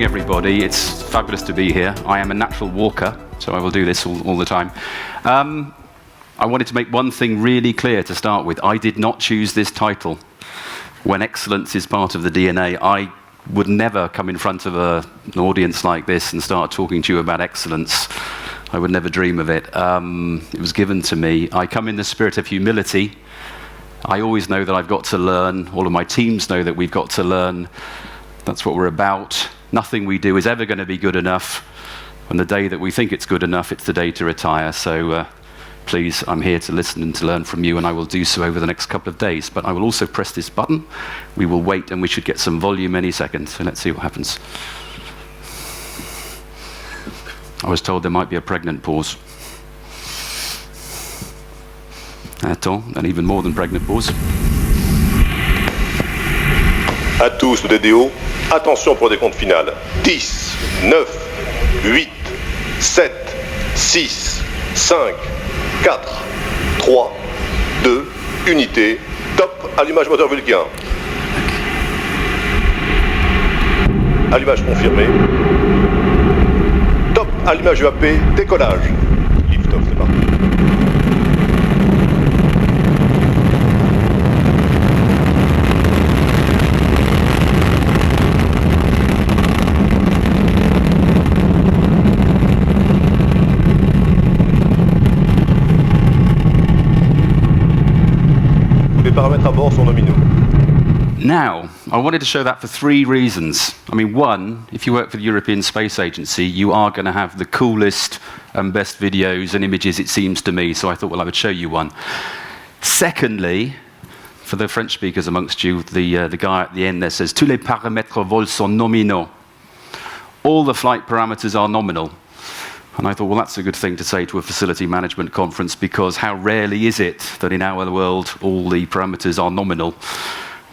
morning, everybody. It's fabulous to be here. I am a natural walker, so I will do this all the time. I wanted to make one thing really clear to start with. I did not choose this title. When excellence is part of the DNA, I would never come in front of an audience like this and start talking to you about excellence. I would never dream of it. It was given to me. I come in the spirit of humility. I always know that I've got to learn. All of my teams know that we've got to learn. That's what we're about. Nothing we do is ever going to be good enough. And the day that we think it's good enough, it's the day to retire. So please, I'm here to listen and to learn from you, and I will do so over the next couple of days. But I will also press this button. We will wait, and we should get some volume any second. So let's see what happens. I was told there might be a pregnant pause. Attends, and even more than pregnant pause. À tous, DDO, attention pour des comptes finales. 10, 9, 8, 7, 6, 5, 4, 3, 2, unité, top, allumage moteur vulcain. Allumage confirmé. Top, allumage UAP, décollage. Lift off, c'est parti. Les paramètres à bord sont nominaux. Now, I wanted to show that for three reasons. I mean, one, if you work for the European Space Agency, you are going to have the coolest and best videos and images, it seems to me, so I thought, well, I would show you one. Secondly, for the French speakers amongst you, the guy at the end there says, tous les paramètres vol sont nominaux. All the flight parameters are nominal. And I thought, well, that's a good thing to say to a facility management conference, because how rarely is it that in our world all the parameters are nominal?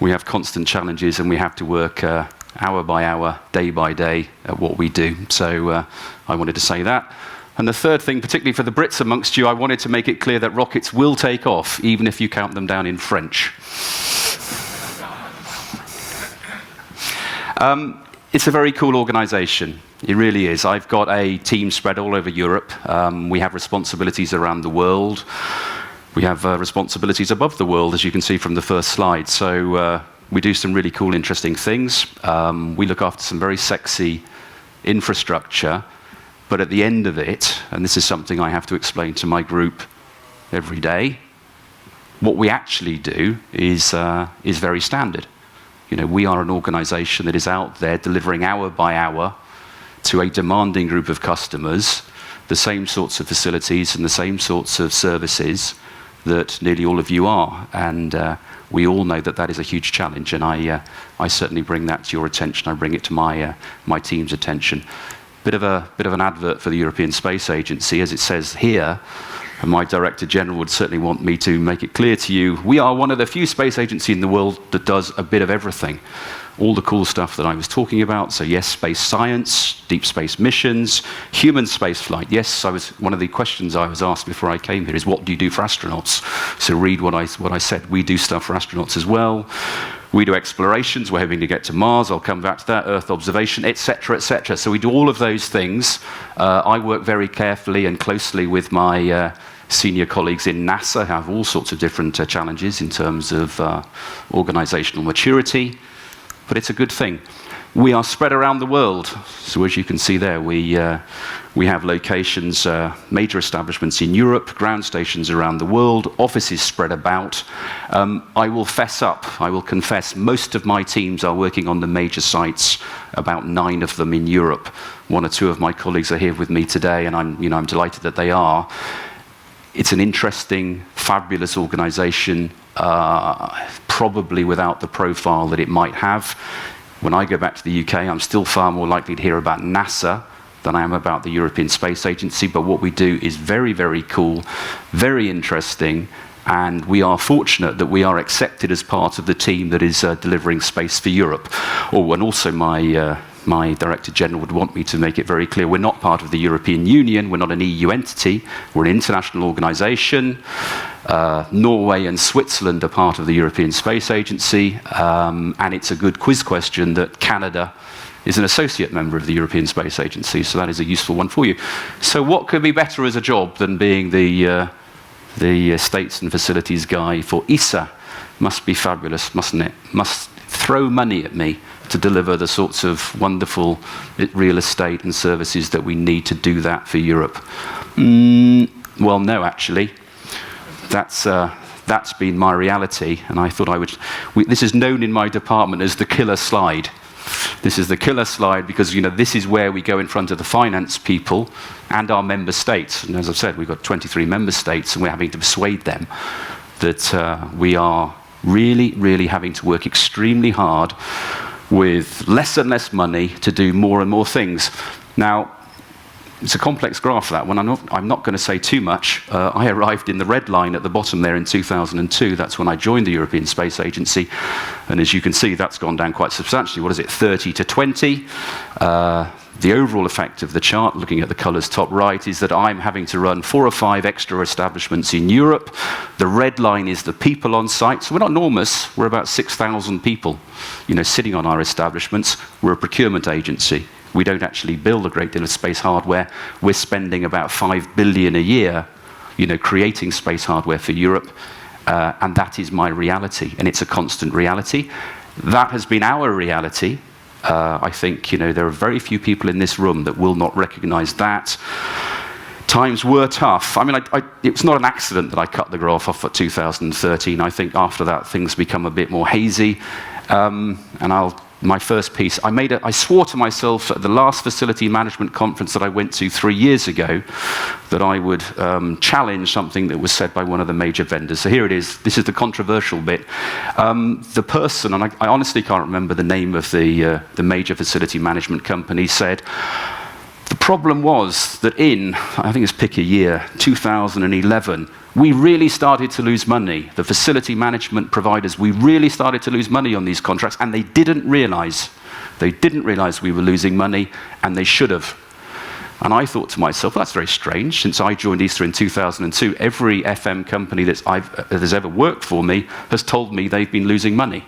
We have constant challenges, and we have to work hour by hour, day by day at what we do. So I wanted to say that. And the third thing, particularly for the Brits amongst you, I wanted to make it clear that rockets will take off, even if you count them down in French. It's a very cool organization. It really is. I've got a team spread all over Europe. We have responsibilities around the world. We have responsibilities above the world, as you can see from the first slide. So we do some really cool, interesting things. We look after some very sexy infrastructure. But at the end of it, and this is something I have to explain to my group every day, what we actually do is very standard. You know, we are an organization that is out there delivering hour by hour to a demanding group of customers the same sorts of facilities and the same sorts of services that nearly all of you are. And we all know that that is a huge challenge, and I certainly bring that to your attention. I bring it to my team's attention. Bit of an advert for the European Space Agency, as it says here, and my Director General would certainly want me to make it clear to you, we are one of the few space agencies in the world that does a bit of everything. All the cool stuff that I was talking about. So yes, space science, deep space missions, human space flight. Yes, one of the questions I was asked before I came here is, what do you do for astronauts? So read what I said. We do stuff for astronauts as well. We do explorations. We're hoping to get to Mars. I'll come back to that. Earth observation, etc., etc. So we do all of those things. I work very carefully and closely with my senior colleagues in NASA, who have all sorts of different challenges in terms of organizational maturity. But it's a good thing. We are spread around the world. So as you can see there, we have locations, major establishments in Europe, ground stations around the world, offices spread about. I will confess, most of my teams are working on the major sites, about 9 of them in Europe. 1 or 2 of my colleagues are here with me today, and I'm delighted that they are. It's an interesting, fabulous organization, probably without the profile that it might have. When I go back to the UK, I'm still far more likely to hear about NASA than I am about the European Space Agency, but what we do is very, very cool, very interesting, and we are fortunate that we are accepted as part of the team that is delivering space for Europe. Oh, and also my Director General would want me to make it very clear, we're not part of the European Union, we're not an EU entity, we're an international organization. Norway and Switzerland are part of the European Space Agency, and it's a good quiz question that Canada is an associate member of the European Space Agency, so that is a useful one for you. So what could be better as a job than being the estates and facilities guy for ESA? Must be fabulous, mustn't it? Must throw money at me to deliver the sorts of wonderful real estate and services that we need to do that for Europe. Well, no, actually. That's been my reality, and I thought I would... this is known in my department as the killer slide. This is the killer slide because, this is where we go in front of the finance people and our member states. And as I've said, we've got 23 member states, and we're having to persuade them that we are really, really having to work extremely hard with less and less money to do more and more things. Now, it's a complex graph, that one. I'm not going to say too much. I arrived in the red line at the bottom there in 2002. That's when I joined the European Space Agency. And as you can see, that's gone down quite substantially. What is it, 30 to 20? The overall effect of the chart, looking at the colours top right, is that I'm having to run 4 or 5 extra establishments in Europe. The red line is the people on site. So we're not enormous. We're about 6,000 people, sitting on our establishments. We're a procurement agency. We don't actually build a great deal of space hardware. We're spending about 5 billion a year, creating space hardware for Europe. And that is my reality. And it's a constant reality. That has been our reality. I think, there are very few people in this room that will not recognize that. Times were tough. I mean, it was not an accident that I cut the graph off at 2013. I think after that, things become a bit more hazy. My first piece, I swore to myself at the last facility management conference that I went to 3 years ago that I would challenge something that was said by one of the major vendors. So here it is. This is the controversial bit. The person, and I honestly can't remember the name of the major facility management company, said, the problem was that I think it's pick a year, 2011, we really started to lose money. The facility management providers, we really started to lose money on these contracts, and they didn't realize we were losing money, and they should have. And I thought to myself, well, that's very strange. Since I joined ESA in 2002, every FM company that has ever worked for me has told me they've been losing money.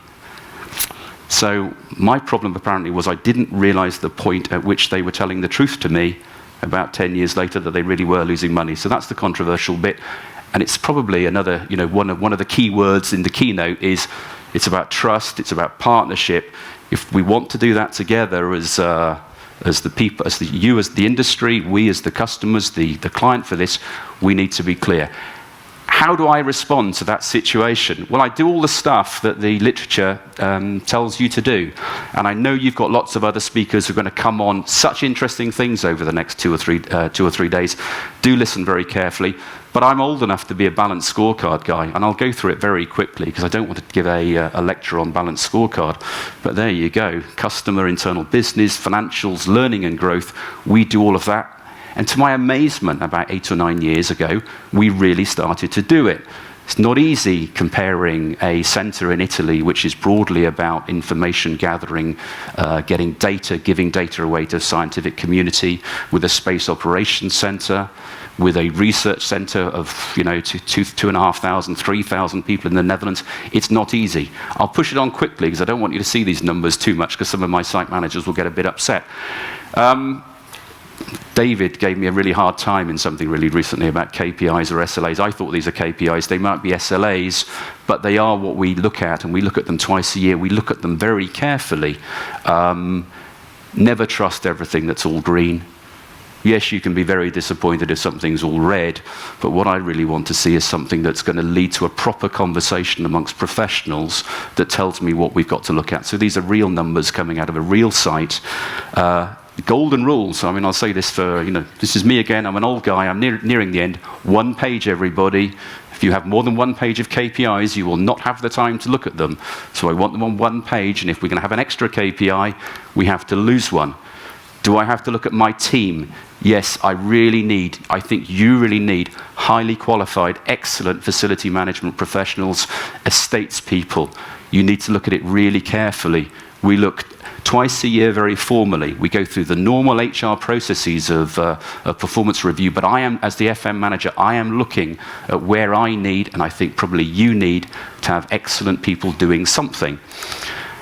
So my problem apparently was I didn't realize the point at which they were telling the truth to me about 10 years later that they really were losing money. So that's the controversial bit. And it's probably another, one of the key words in the keynote is it's about trust, it's about partnership. If we want to do that together as the people, you as the industry, we as the customers, the client for this, we need to be clear. How do I respond to that situation? Well, I do all the stuff that the literature tells you to do. And I know you've got lots of other speakers who are going to come on such interesting things over the next 2 or 3 days. Do listen very carefully. But I'm old enough to be a balanced scorecard guy, and I'll go through it very quickly because I don't want to give a lecture on balanced scorecard. But there you go. Customer, internal business, financials, learning and growth. We do all of that. And to my amazement, about 8 or 9 years ago, we really started to do it. It's not easy comparing a center in Italy, which is broadly about information gathering, getting data, giving data away to the scientific community, with a space operations center, with a research center of 2,500, 3,000 people in the Netherlands. It's not easy. I'll push it on quickly because I don't want you to see these numbers too much because some of my site managers will get a bit upset. David gave me a really hard time in something really recently about KPIs or SLAs. I thought these are KPIs. They might be SLAs, but they are what we look at, and we look at them twice a year. We look at them very carefully. Never trust everything that's all green. Yes, you can be very disappointed if something's all red, but what I really want to see is something that's going to lead to a proper conversation amongst professionals that tells me what we've got to look at. So these are real numbers coming out of a real site. Golden rules. I mean, I'll say this for, this is me again. I'm an old guy. I'm nearing the end. 1 page, everybody. If you have more than 1 page of KPIs, you will not have the time to look at them. So I want them on 1 page, and if we're going to have an extra KPI, we have to lose one. Do I have to look at my team? Yes, I think you really need highly qualified, excellent facility management professionals, estates people. You need to look at it really carefully. We look twice a year very formally. We go through the normal HR processes of performance review, but I am, as the FM manager, I am looking at where I need, and I think probably you need, to have excellent people doing something.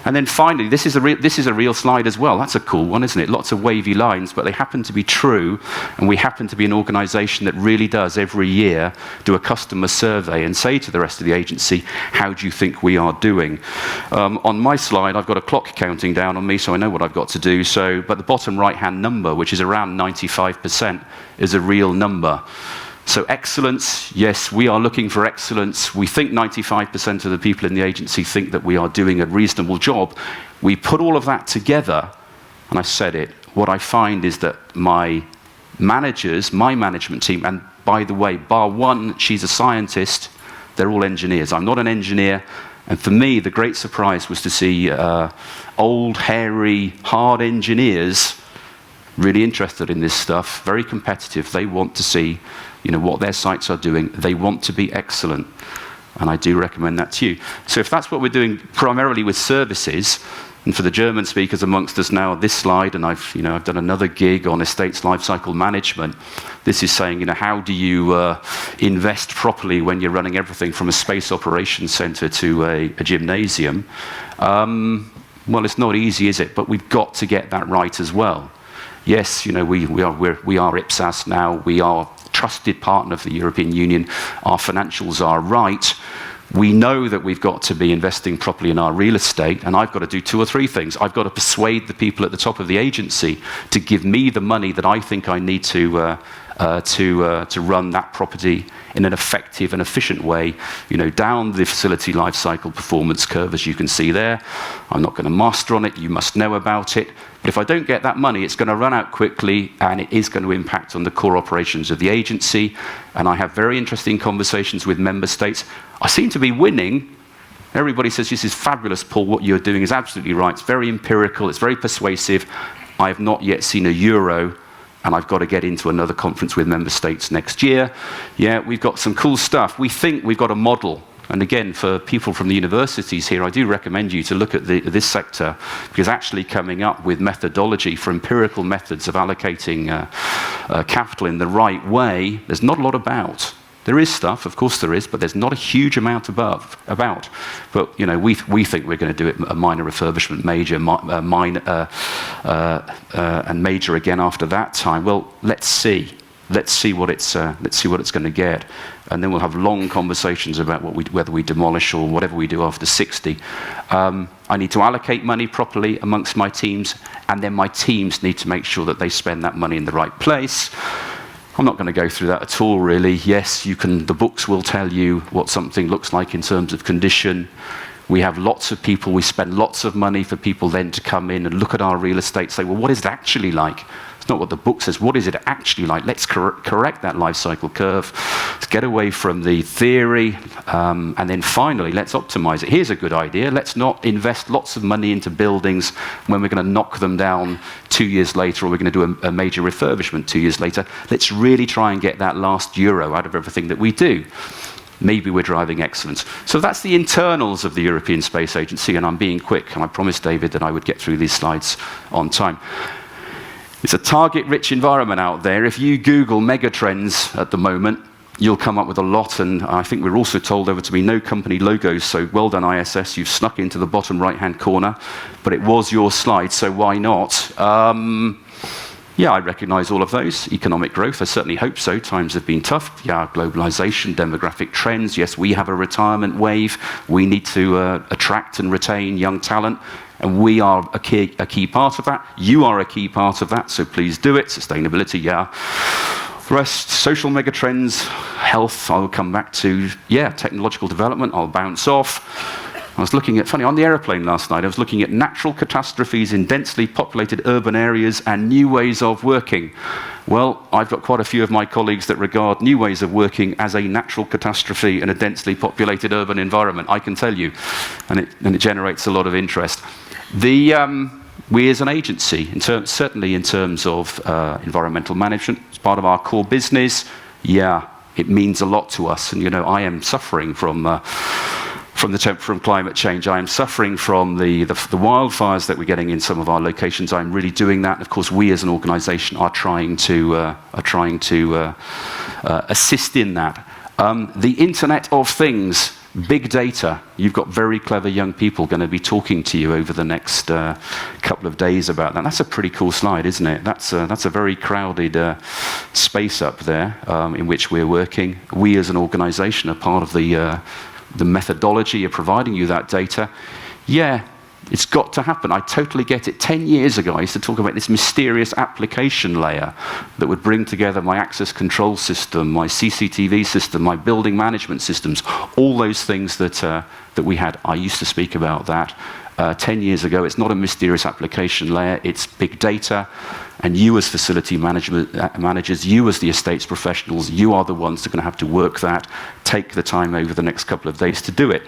And then finally, this is a real slide as well. That's a cool one, isn't it? Lots of wavy lines, but they happen to be true, and we happen to be an organisation that really does every year do a customer survey and say to the rest of the agency, how do you think we are doing? On my slide, I've got a clock counting down on me, so I know what I've got to do. But the bottom right-hand number, which is around 95%, is a real number. So excellence, yes, we are looking for excellence. We think 95% of the people in the agency think that we are doing a reasonable job. We put all of that together, and I said it, what I find is that my managers, my management team, and by the way, bar one, she's a scientist, they're all engineers. I'm not an engineer, and for me, the great surprise was to see old, hairy, hard engineers really interested in this stuff, very competitive. They want to see, what their sites are doing. They want to be excellent, and I do recommend that to you. So if that's what we're doing primarily with services, and for the German speakers amongst us now, this slide, and I've done another gig on estates lifecycle management. This is saying, how do you invest properly when you're running everything from a space operations center to a gymnasium? Well, it's not easy, is it? But we've got to get that right as well. Yes, we are IPSAS now. We are a trusted partner of the European Union. Our financials are right. We know that we've got to be investing properly in our real estate, and I've got to do 2 or 3 things. I've got to persuade the people at the top of the agency to give me the money that I think I need to run that property in an effective and efficient way, down the facility life cycle performance curve, as you can see there. I'm not going to master on it. You must know about it. But if I don't get that money, it's going to run out quickly, and it is going to impact on the core operations of the agency. And I have very interesting conversations with member states. I seem to be winning. Everybody says, this is fabulous, Paul. What you're doing is absolutely right. It's very empirical. It's very persuasive. I have not yet seen a euro, and I've got to get into another conference with member states next year. Yeah, we've got some cool stuff. We think we've got a model. And again, for people from the universities here, I do recommend you to look at this sector, because actually coming up with methodology for empirical methods of allocating capital in the right way, there's not a lot about. There is stuff, of course there is, but there's not a huge amount about. But we think we're going to do it a minor refurbishment, major, minor, and major again after that time. Well, let's see. Let's see what it's going to get, and then we'll have long conversations about whether we demolish or whatever we do after 60. I need to allocate money properly amongst my teams, and then my teams need to make sure that they spend that money in the right place. I'm not going to go through that at all, really. Yes, you can. The books will tell you what something looks like in terms of condition. We have lots of people. We spend lots of money for people then to come in and look at our real estate, say, well, what is it actually like? It's not what the book says. What is it actually like? Let's correct that life cycle curve. Let's get away from the theory, and then finally, let's optimize it. Here's a good idea. Let's not invest lots of money into buildings when we're going to knock them down 2 years later, or we're going to do a major refurbishment 2 years later. Let's really try and get that last euro out of everything that we do. Maybe we're driving excellence. So that's the internals of the European Space Agency, and I'm being quick, and I promised David that I would get through these slides on time. It's a target-rich environment out there. If you Google megatrends at the moment, you'll come up with a lot, and I think we're also told there were to be no company logos, so well done ISS, you've snuck into the bottom right-hand corner, but it was your slide, so why not? Yeah, I recognize all of those. Economic growth, I certainly hope so. Times have been tough. Yeah, globalization, demographic trends. Yes, we have a retirement wave. We need to attract and retain young talent, and we are a key part of that. You are a key part of that, so please do it. Sustainability, yeah. The rest, social megatrends, health, I'll come back to. Yeah, technological development, I'll bounce off. I was looking at, funny, on the aeroplane last night, I was looking at natural catastrophes in densely populated urban areas and new ways of working. Well, I've got quite a few of my colleagues that regard new ways of working as a natural catastrophe in a densely populated urban environment, I can tell you. And it generates a lot of interest. We as an agency, certainly in terms of environmental management, it's part of our core business. Yeah, it means a lot to us. And, I am suffering from climate change. I am suffering from the wildfires that we're getting in some of our locations. I'm really doing that. And of course, we as an organisation are trying to assist in that. The Internet of Things. Big data. You've got very clever young people going to be talking to you over the next couple of days about that. That's a pretty cool slide, isn't it? That's a very crowded space up there in which we're working. We as an organization are part of the methodology of providing you that data. Yeah, it's got to happen. I totally get it. 10 years ago, I used to talk about this mysterious application layer that would bring together my access control system, my CCTV system, my building management systems, all those things that we had. I used to speak about that 10 years ago. It's not a mysterious application layer. It's big data. And you as facility managers, you as the estates professionals, you are the ones that are going to have to work that, take the time over the next couple of days to do it.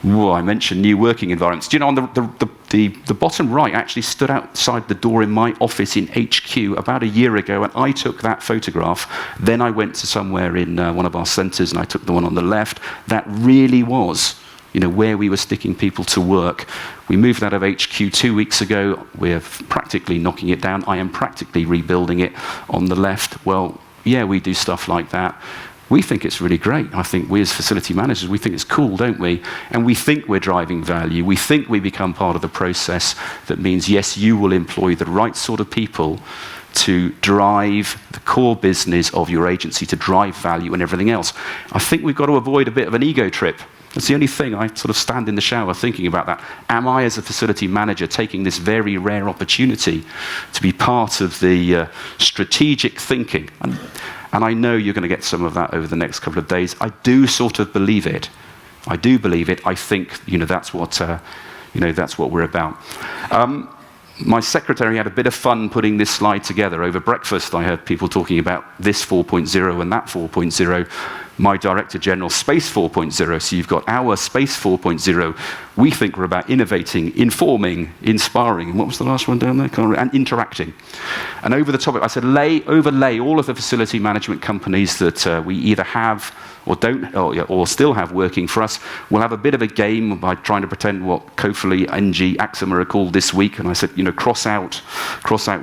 Well, I mentioned new working environments. Do you know, on the bottom right actually stood outside the door in my office in HQ about a year ago, and I took that photograph. Then I went to somewhere in one of our centres, and I took the one on the left. That really was, you know, where we were sticking people to work. We moved out of HQ 2 weeks ago. We're practically knocking it down. I am practically rebuilding it on the left. Well, yeah, we do stuff like that. We think it's really great. I think we as facility managers, we think it's cool, don't we? And we think we're driving value. We think we become part of the process that means, yes, you will employ the right sort of people to drive the core business of your agency, to drive value and everything else. I think we've got to avoid a bit of an ego trip. That's the only thing. I sort of stand in the shower thinking about that. Am I, as a facility manager, taking this very rare opportunity to be part of the strategic thinking? And I know you're going to get some of that over the next couple of days. I do sort of believe it. I do believe it. I think, you know, that's what we're about. My secretary had a bit of fun putting this slide together. Over breakfast, I heard people talking about this 4.0 and that 4.0. My Director General, Space 4.0. So you've got our Space 4.0. We think we're about innovating, informing, inspiring. And what was the last one down there? And interacting. And over the top of it, I said, overlay all of the facility management companies that we either have or don't, or still have working for us. We'll have a bit of a game by trying to pretend what Kofoli, NG, Axima are called this week. And I said, you know, cross out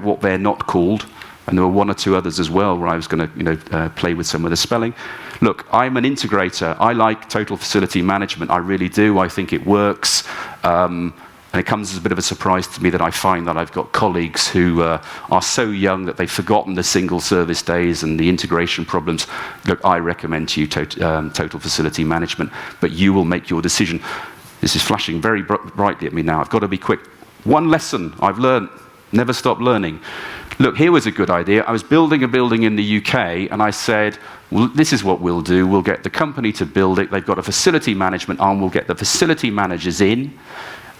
what they're not called. And there were one or two others as well where I was going to, you know, play with some of the spelling. Look, I'm an integrator. I like total facility management. I really do. I think it works. And it comes as a bit of a surprise to me that I find that I've got colleagues who are so young that they've forgotten the single service days and the integration problems. Look, I recommend to you total facility management, but you will make your decision. This is flashing very brightly at me now. I've got to be quick. One lesson I've learned, never stop learning. Look, here was a good idea. I was building a building in the UK, and I said, well, this is what we'll do. We'll get the company to build it. They've got a facility management arm. We'll get the facility managers in.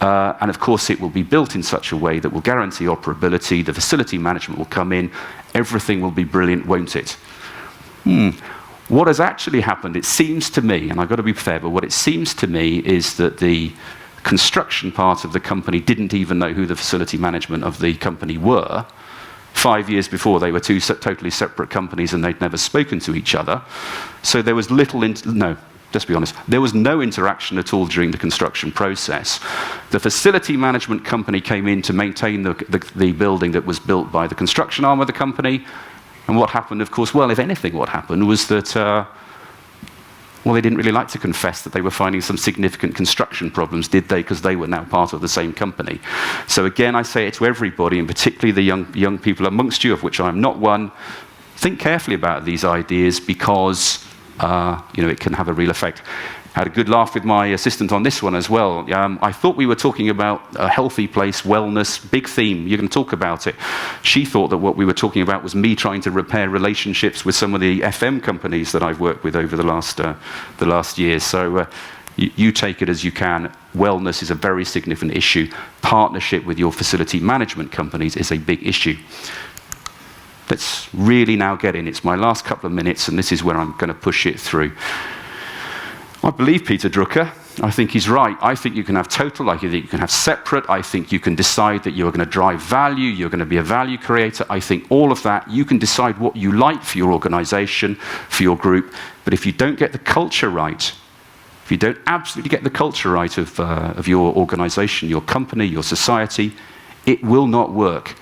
And of course, it will be built in such a way that will guarantee operability. The facility management will come in. Everything will be brilliant, won't it? What has actually happened, it seems to me, and I've got to be fair, but what it seems to me is that the construction part of the company didn't even know who the facility management of the company were. 5 years before, they were two totally separate companies and they'd never spoken to each other. So there was just be honest, there was no interaction at all during the construction process. The facility management company came in to maintain the building that was built by the construction arm of the company. And what happened, of course, well, if anything, what happened was that they didn't really like to confess that they were finding some significant construction problems, did they? Because they were now part of the same company. So again, I say it to everybody, and particularly the young people amongst you, of which I'm not one, think carefully about these ideas because it can have a real effect. I had a good laugh with my assistant on this one as well. I thought we were talking about a healthy place, wellness, big theme. You're going to talk about it. She thought that what we were talking about was me trying to repair relationships with some of the FM companies that I've worked with over the last year. So you take it as you can. Wellness is a very significant issue. Partnership with your facility management companies is a big issue. Let's really now get in. It's my last couple of minutes, and this is where I'm going to push it through. I believe Peter Drucker. I think he's right. I think you can have total, I think you can have separate. I think you can decide that you're going to drive value, you're going to be a value creator. I think all of that, you can decide what you like for your organization, for your group. But if you don't get the culture right, if you don't absolutely get the culture right of your organization, your company, your society, it will not work.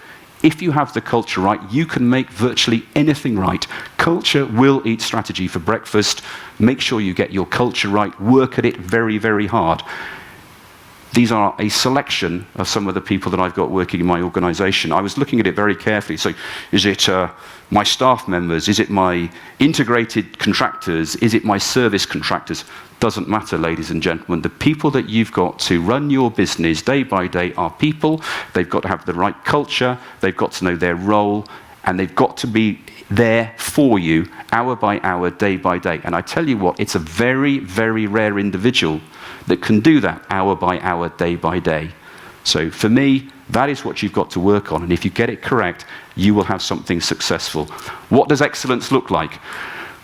If you have the culture right, you can make virtually anything right. Culture will eat strategy for breakfast. Make sure you get your culture right. Work at it very, very hard. These are a selection of some of the people that I've got working in my organization. I was looking at it very carefully. So is it my staff members? Is it my integrated contractors? Is it my service contractors? Doesn't matter, ladies and gentlemen. The people that you've got to run your business day by day are people. They've got to have the right culture. They've got to know their role. And they've got to be there for you hour by hour, day by day. And I tell you what, it's a very, very rare individual that can do that hour by hour, day by day. So for me, that is what you've got to work on. And if you get it correct, you will have something successful. What does excellence look like?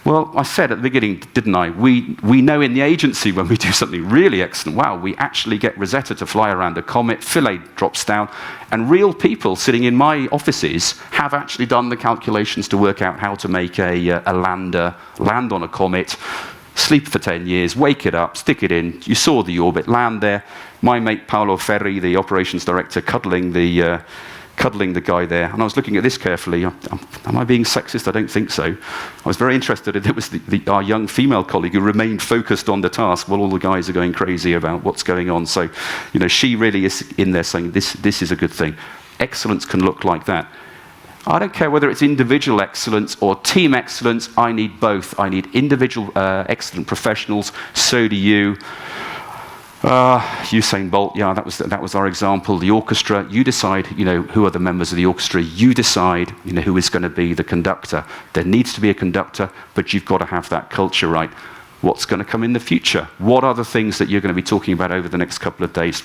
Well, I said at the beginning, didn't I? We know in the agency when we do something really excellent, wow, we actually get Rosetta to fly around a comet, Philae drops down, and real people sitting in my offices have actually done the calculations to work out how to make a lander land on a comet, sleep for 10 years, wake it up, stick it in, you saw the orbit, land there. My mate Paolo Ferri, the operations director, cuddling the guy there, and I was looking at this carefully. Am I being sexist? I don't think so. I was very interested in it was our young female colleague who remained focused on the task while all the guys are going crazy about what's going on. So, you know, she really is in there saying this is a good thing. Excellence can look like that. I don't care whether it's individual excellence or team excellence. I need both. I need individual excellent professionals. So do you. Usain Bolt, yeah, that was our example. The orchestra, you decide, you know, who are the members of the orchestra. You decide, you know, who is going to be the conductor. There needs to be a conductor, but you've got to have that culture right. What's going to come in the future? What are the things that you're going to be talking about over the next couple of days?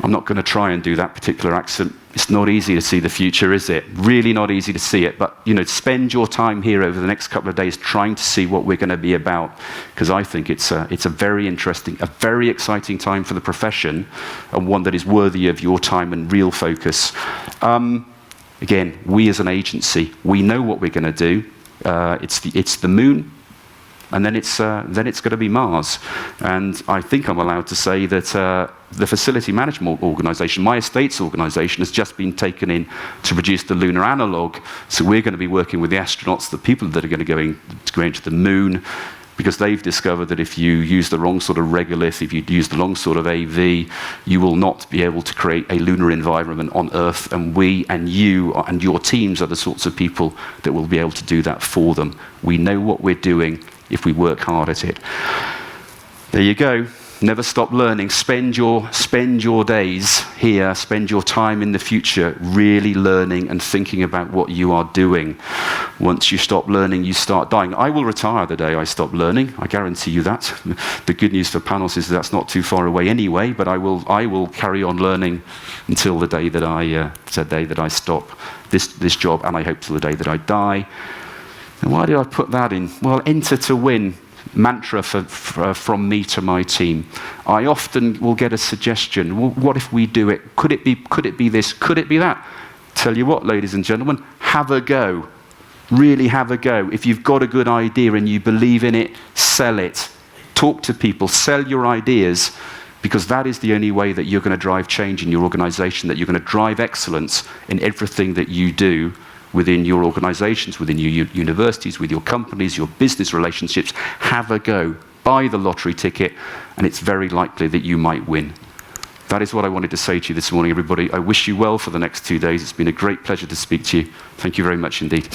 I'm not going to try and do that particular accent. It's not easy to see the future, is it? Really not easy to see it. But, you know, spend your time here over the next couple of days trying to see what we're going to be about, because I think it's a very interesting, a very exciting time for the profession, and one that is worthy of your time and real focus. Again, we as an agency, we know what we're going to do. It's the moon. And then it's going to be Mars. And I think I'm allowed to say that the Facility Management Organisation, my estates organisation, has just been taken in to produce the lunar analogue. So we're going to be working with the astronauts, the people that are going to go into the moon, because they've discovered that if you use the wrong sort of regolith, if you use the wrong sort of AV, you will not be able to create a lunar environment on Earth. And we and you and your teams are the sorts of people that will be able to do that for them. We know what we're doing if we work hard at it. There you go. Never stop learning. Spend your days here, spend your time in the future really learning and thinking about what you are doing. Once you stop learning, you start dying. I will retire the day I stop learning. I guarantee you that. The good news for Panos is that's not too far away anyway, but I will carry on learning until the day that I stop this job, and I hope till the day that I die. And why did I put that in? Well, enter to win. Mantra from me to my team. I often will get a suggestion. Well, what if we do it? Could it be this? Could it be that? Tell you what, ladies and gentlemen, have a go. Really have a go. If you've got a good idea and you believe in it, sell it. Talk to people. Sell your ideas, because that is the only way that you're going to drive change in your organization, that you're going to drive excellence in everything that you do within your organizations, within your universities, with your companies, your business relationships. Have a go. Buy the lottery ticket, and it's very likely that you might win. That is what I wanted to say to you this morning, everybody. I wish you well for the next 2 days. It's been a great pleasure to speak to you. Thank you very much indeed.